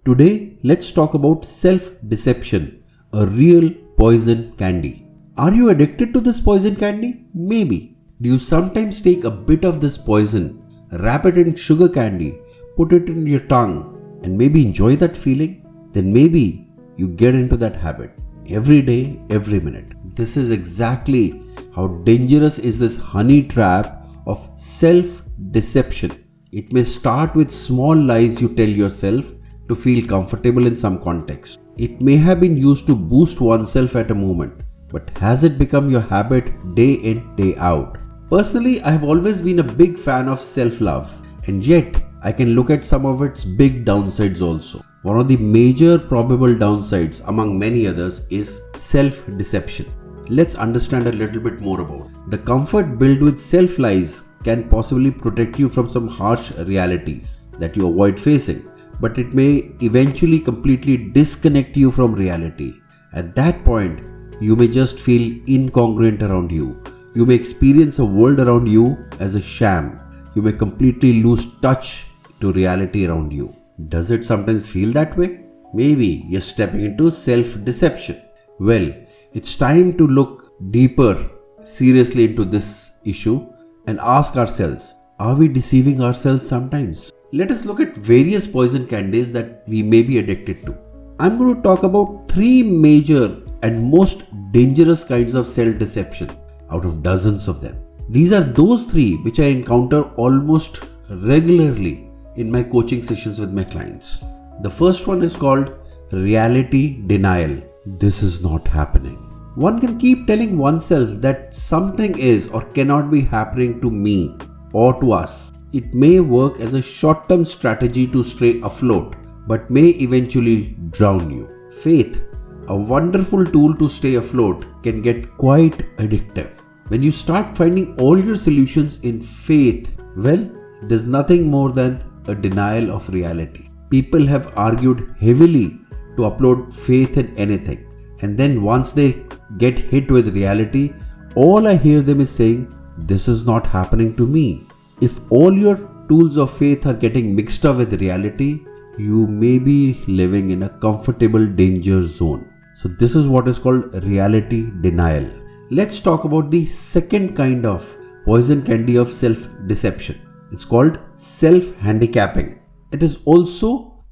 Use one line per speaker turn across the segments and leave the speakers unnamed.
Today, let's talk about self-deception, a real poison candy. Are you addicted to this poison candy? Maybe. Do you sometimes take a bit of this poison, wrap it in sugar candy, put it in your tongue, and maybe enjoy that feeling? Then maybe you get into that habit every day, every minute. This is exactly how dangerous is this honey trap of self-deception. It may start with small lies you tell yourself to feel comfortable in some context. It may have been used to boost oneself at a moment, but has it become your habit day in, day out? Personally, I have always been a big fan of self-love, and yet I can look at some of its big downsides also. One of the major probable downsides, among many others, is self-deception. Let's understand a little bit more about it. The comfort built with self-lies can possibly protect you from some harsh realities that you avoid facing, but it may eventually completely disconnect you from reality. At that point, you may just feel incongruent around you. You may experience a world around you as a sham. You may completely lose touch to reality around you. Does it sometimes feel that way? Maybe you're stepping into self-deception. Well, it's time to look deeper, seriously into this issue and ask ourselves, are we deceiving ourselves sometimes? Let us look at various poison candies that we may be addicted to. I'm going to talk about 3 major and most dangerous kinds of self-deception out of dozens of them. These are those 3 which I encounter almost regularly in my coaching sessions with my clients. The first one is called reality denial. This is not happening. One can keep telling oneself that something is or cannot be happening to me or to us. It may work as a short-term strategy to stay afloat, but may eventually drown you. Faith, a wonderful tool to stay afloat, can get quite addictive. When you start finding all your solutions in faith, well, there's nothing more than a denial of reality. People have argued heavily to upload faith in anything, and then once they get hit with reality, all I hear them is saying, this is not happening to me. If all your tools of faith are getting mixed up with reality, you may be living in a comfortable danger zone. So this is what is called reality denial. Let's talk about the second kind of poison candy of self-deception. It's called self-handicapping. It is also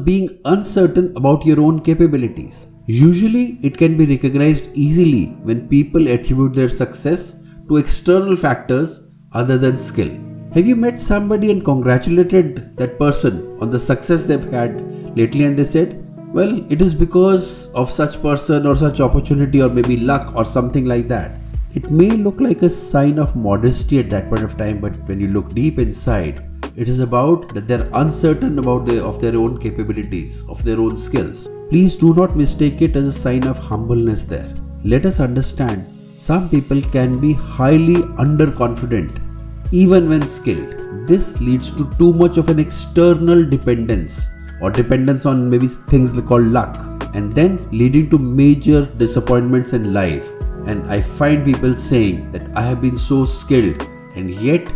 being uncertain about your own capabilities. Usually, it can be recognized easily when people attribute their success to external factors other than skill. Have you met somebody and congratulated that person on the success they've had lately and they said, well, it is because of such person or such opportunity or maybe luck or something like that. It may look like a sign of modesty at that point of time, but when you look deep inside, it is about that they're uncertain about their own capabilities, of their own skills. Please do not mistake it as a sign of humbleness there. Let us understand, some people can be highly underconfident even when skilled. This leads to too much of an external dependence or dependence on maybe things called luck, and then leading to major disappointments in life. And I find people saying that I have been so skilled and yet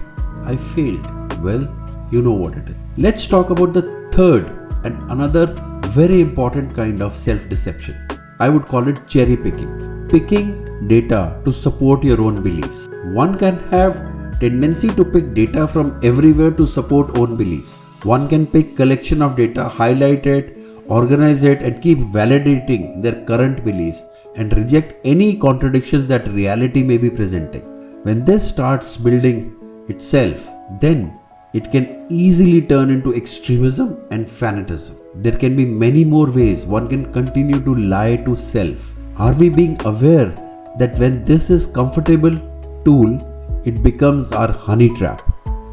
I failed. Well, you know what it is. Let's talk about the third and another very important kind of self-deception. I would call it cherry picking. Picking data to support your own beliefs. One can have tendency to pick data from everywhere to support own beliefs. One can pick collection of data, highlight it, organize it, and keep validating their current beliefs and reject any contradictions that reality may be presenting. When this starts building itself, then it can easily turn into extremism and fanatism. There can be many more ways one can continue to lie to self. Are we being aware that when this is comfortable tool, it becomes our honey trap?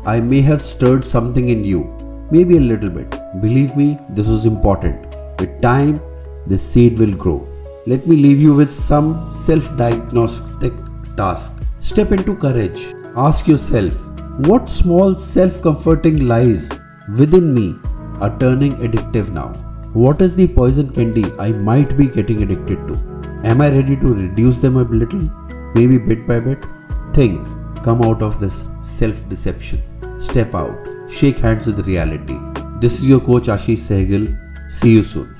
I may have stirred something in you, maybe a little bit. Believe me, this is important. With time, this seed will grow. Let me leave you with some self-diagnostic task. Step into courage. Ask yourself, what small self-comforting lies within me are turning addictive now? What is the poison candy I might be getting addicted to? Am I ready to reduce them a little? Maybe bit by bit? Think. Come out of this self-deception. Step out. Shake hands with reality. This is your coach Ashish Sehgal, See you soon.